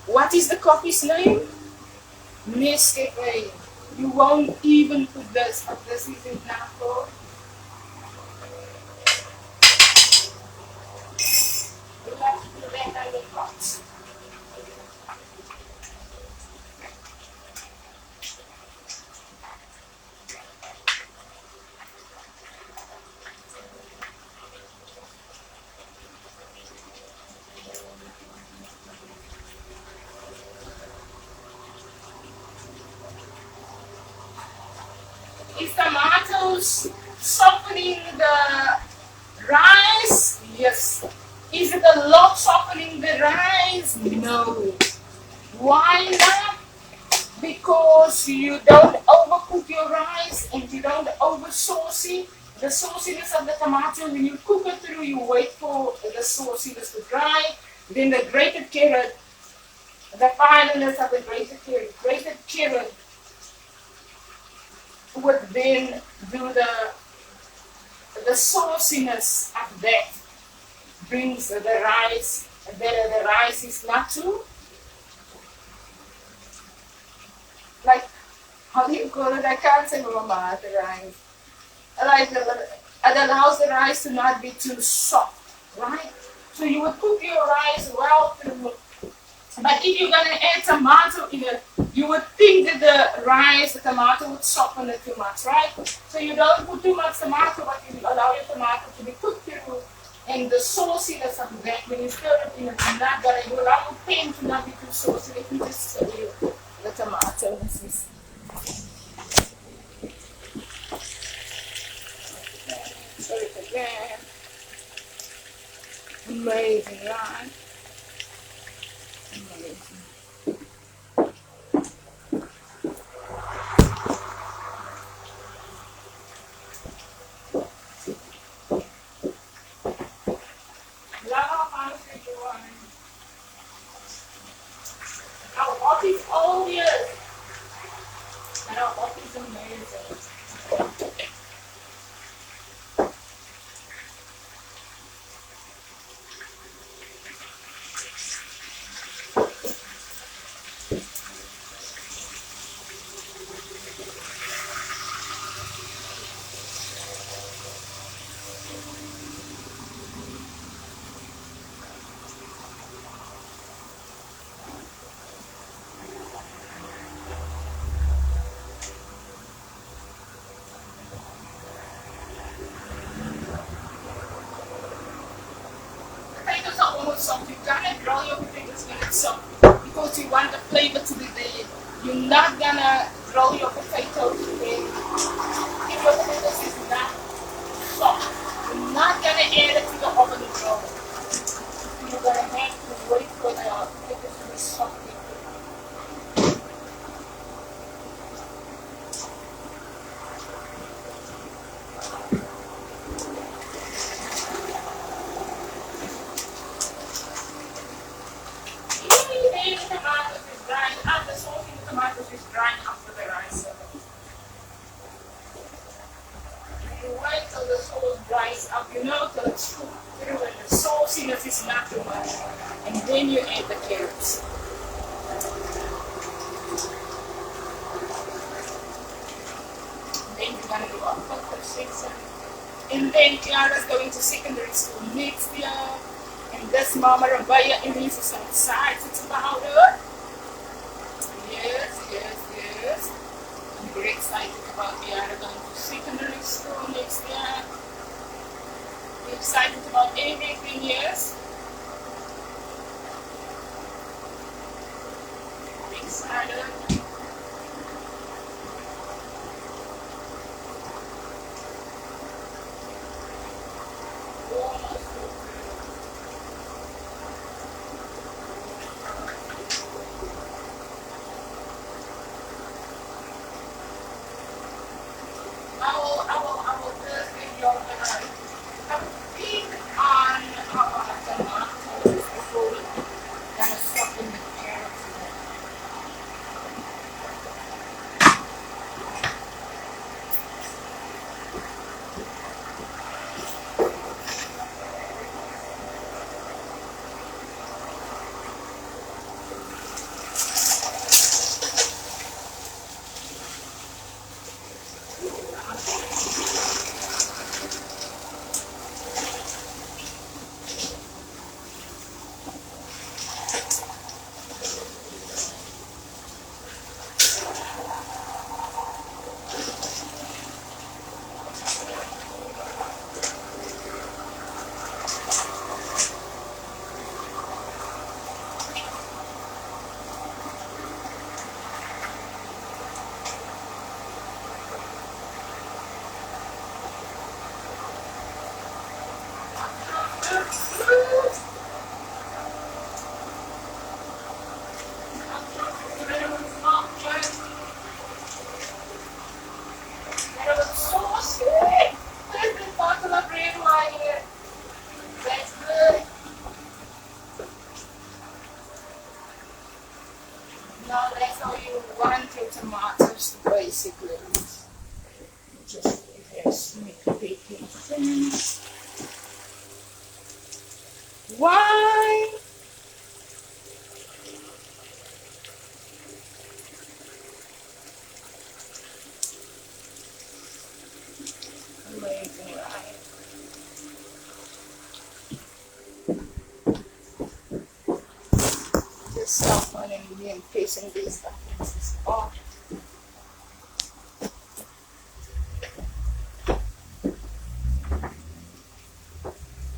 What is the coffee's name? Nescafe. You won't even put this, but this is enough for... You have to put that on the pot. Is tomatoes softening the rice? Yes. Is it a lot softening the rice? No. Why not? Because you don't overcook your rice and you don't over sauce it. The sauciness of the tomato, when you cook it through, you wait for the sauciness to dry. Then the grated carrot, the fineness of the grated carrot would then do the sauciness of that, brings the rice. The rice is not too, like, how do you call it? I can't say mama, the rice. Like, it allows the rice to not be too soft, right? So you would cook your rice well through. But if you're going to add tomato in it, you would think that the rice, the tomato would soften it too much, right? So you don't put too much tomato, but you allow your tomato to be cooked through. And the sauciness of that, when you stir it in, it's not going to, you allow the pan to not be too saucy. Let me just stir the tomato. Stir it again. Amazing, right? Amazing. Our office all years, and our office is amazing. soft. You gotta grill your potatoes when it's soft because you want the flavor to be there. You're not gonna grill your potatoes when if your potatoes is not soft. You're not gonna add it to the oven and grill it. You're gonna have to wait for the potatoes to be soft. Tomatoes is drying after the rice. You wait till the sauce dries up, till it's cooked through and the sauciness is not too much. And then you add the carrots. Then you're gonna do a for 6 and then Kiara's going to secondary school next year. And this Mama Ribea Elise is so excited about her. Yes. I'm very excited about Kiara going to secondary school next year. I'm excited about everything, yes. I'm excited. I will just give you a peek on tomatoes before we gonna stuff in the carrots. Now that's how you want your tomatoes basically. Just make a baking things. Why? Amazing, right? Just stop on and begin facing these things off.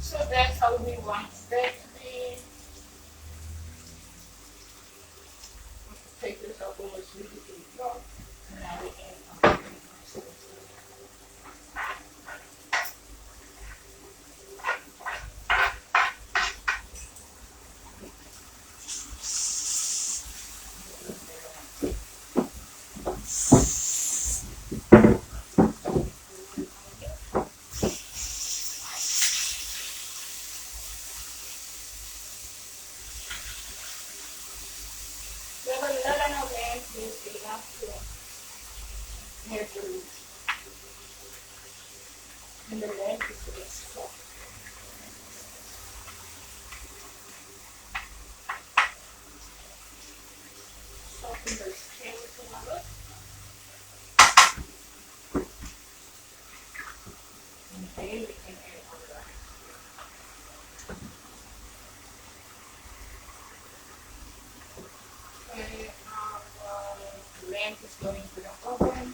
So that's how we want that to be. Take this up almost really good. Now we can and the leg is very soft. Soften the skin a little. And then we can add our lamb is going to the oven.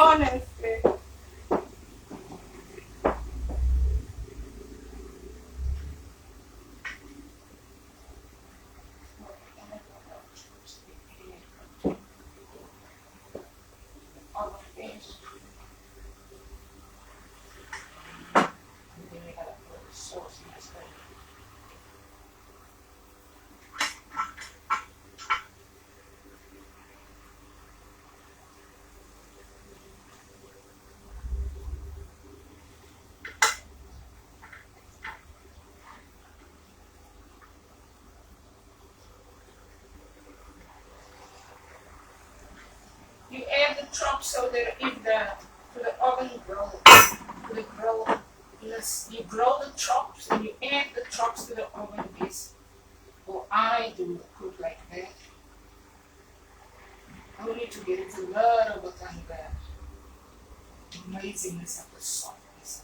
Honestly. All of this. And then we gotta put the sauce in this thing. You add the chops so that if to the oven grill, to the grill, you grill the chops and you add the chops to the oven base. Well, I do cook like that. Only to get it a little bit on the amazingness of the softness.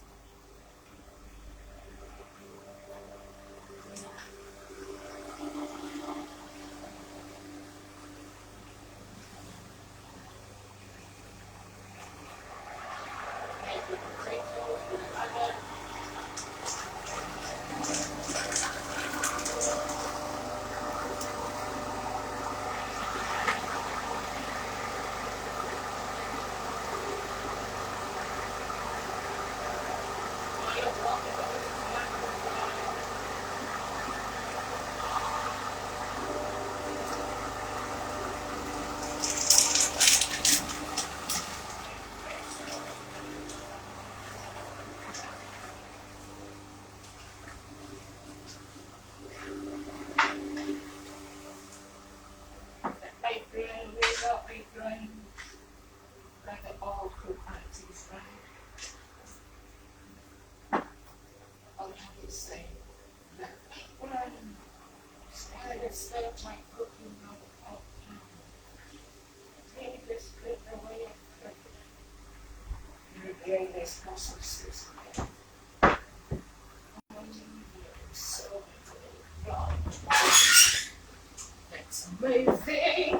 Make the potato and the onion. Apron, like the old cook aunties, right? I'll have to say that apron, I just felt my cooking all the time. Maybe just put the way I cook it. Ribea, there's also system. So that's amazing.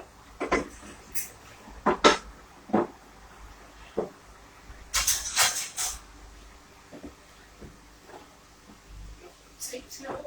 Potatoes.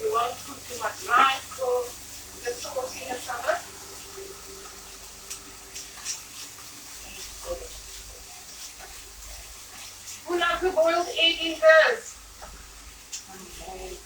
You won't put too much rice for the tortilla salad. Who loves the boiled egg in this? Amazing.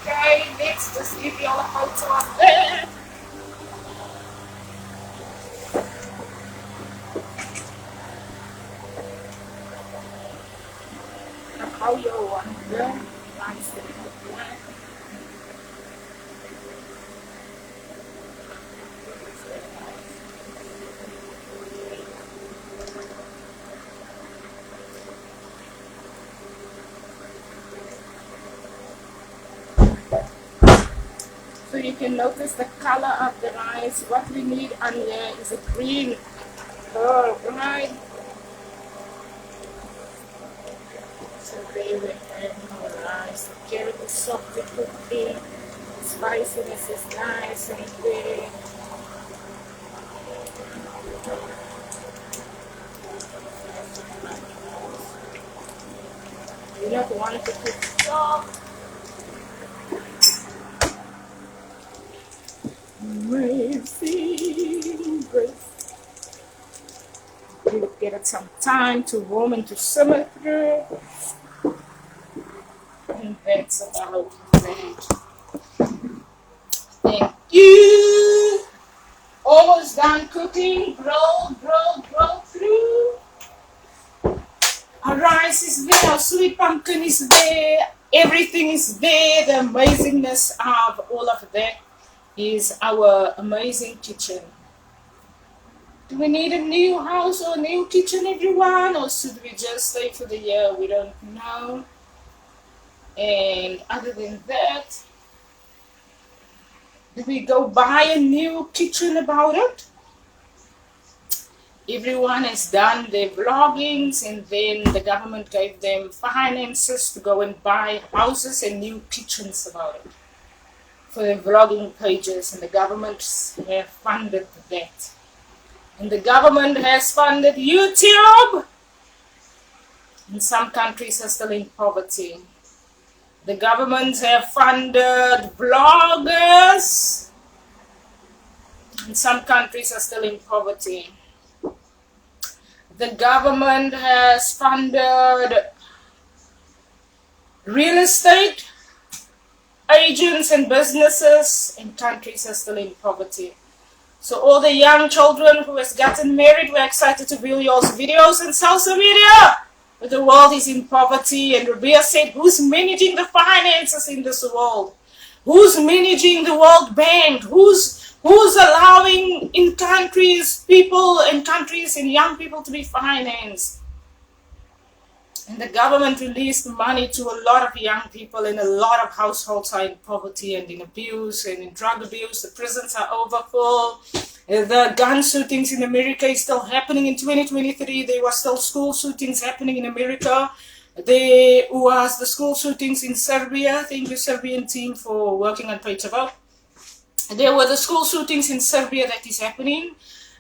Okay, next, just give you all a photo of there. how you want the rice to cook. So you can notice the color of the rice. What we need on here is a green pearl, right? So there we have our rice. The carrot is softly cooking. Spiciness is nice and there. You don't want to cook soft. Amazing grace. We'll give it some time to warm and to simmer through. And that's about that. Thank you. Almost done cooking. Roll through. Our rice is there. Our sweet pumpkin is there. Everything is there. The amazingness of all of that is our amazing kitchen. Do we need a new house or a new kitchen, everyone? Or should we just stay for the year? We don't know. And other than that, do we go buy a new kitchen about it? Everyone has done their vloggings and then the government gave them finances to go and buy houses and new kitchens about it for their vlogging pages, and the government have funded that. And the government has funded YouTube. And some countries are still in poverty. The governments have funded vloggers. And some countries are still in poverty. The government has funded real estate agents and businesses, and countries are still in poverty. So all the young children who has gotten married, we're excited to view your videos on social media. But the world is in poverty, and Ribea said, who's managing the finances in this world? Who's managing the World Bank? Who's allowing in countries, people in countries and young people to be financed? And the government released money to a lot of young people, and a lot of households are in poverty and in abuse and in drug abuse. The prisons are overfull. The gun shootings in America is still happening in 2023. There were still school shootings happening in America. There was the school shootings in Serbia. Thank you, Serbian team, for working on Page About. There were the school shootings in Serbia that is happening.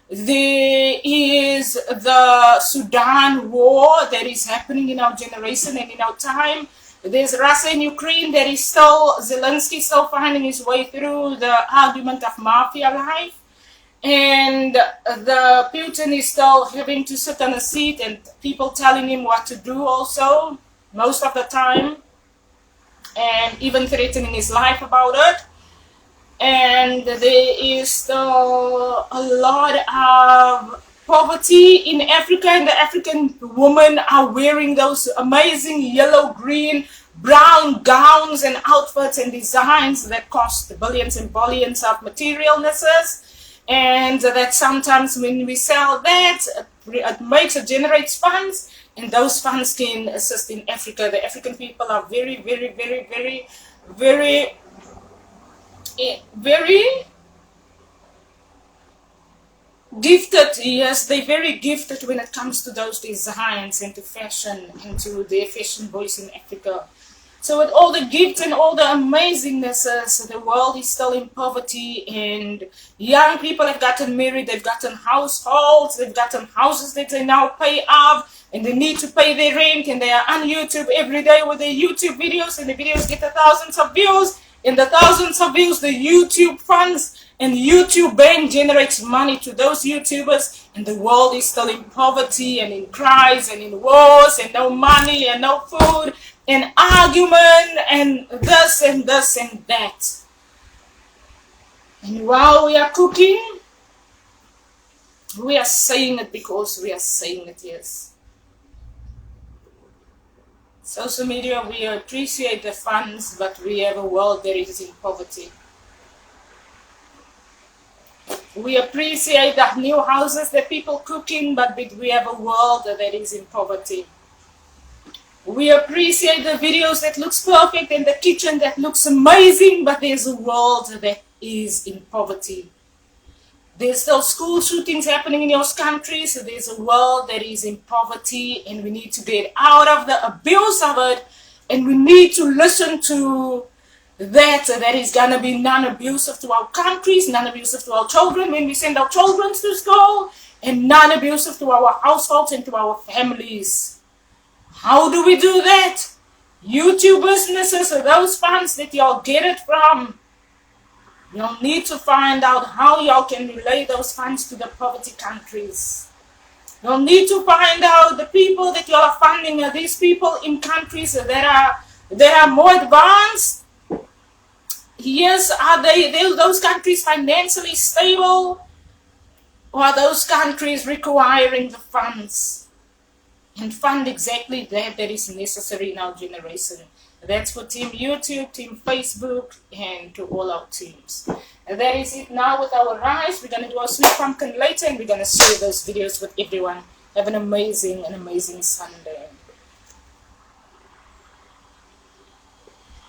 There is the Sudan war that is happening in our generation and in our time. There's Russia and Ukraine that is still, Zelensky still finding his way through the argument of mafia life. And the Putin is still having to sit on a seat and people telling him what to do also, most of the time. And even threatening his life about it. And there is still a lot of poverty in Africa, and the African women are wearing those amazing yellow, green, brown gowns and outfits and designs that cost billions and billions of materialnesses. And that sometimes when we sell that, it generates funds, and those funds can assist in Africa. The African people are very gifted. Yes, they're very gifted when it comes to those designs and to fashion and to their fashion voice in Africa. So with all the gifts and all the amazingnesses, the world is still in poverty, and young people have gotten married, they've gotten households, they've gotten houses that they now pay off, and they need to pay their rent, and they are on YouTube every day with their YouTube videos, and the videos get thousands of views. In the thousands of views, the YouTube funds and YouTube bank generates money to those YouTubers, and the world is still in poverty and in cries and in wars and no money and no food and argument and this and this and that. And while we are cooking, we are saying it because we are saying it, yes. Social media, we appreciate the funds, but we have a world that is in poverty. We appreciate the new houses that people cook in, but we have a world that is in poverty. We appreciate the videos that looks perfect and the kitchen that looks amazing, but there's a world that is in poverty. There's still school shootings happening in those countries, so there's a world that is in poverty, and we need to get out of the abuse of it, and we need to listen to that is going to be non-abusive to our countries, non-abusive to our children when we send our children to school, and non-abusive to our households and to our families. How do we do that? YouTube businesses are those funds that y'all get it from. You'll need to find out how y'all can relay those funds to the poverty countries. You'll need to find out the people that y'all are funding are these people in countries that are more advanced. Yes, are those countries financially stable? Or are those countries requiring the funds? And fund exactly that is necessary in our generation. That's for Team YouTube, Team Facebook, and to all our teams. And that is it now with our rice. We're going to do our sweet pumpkin later, and we're going to share those videos with everyone. Have an amazing Sunday.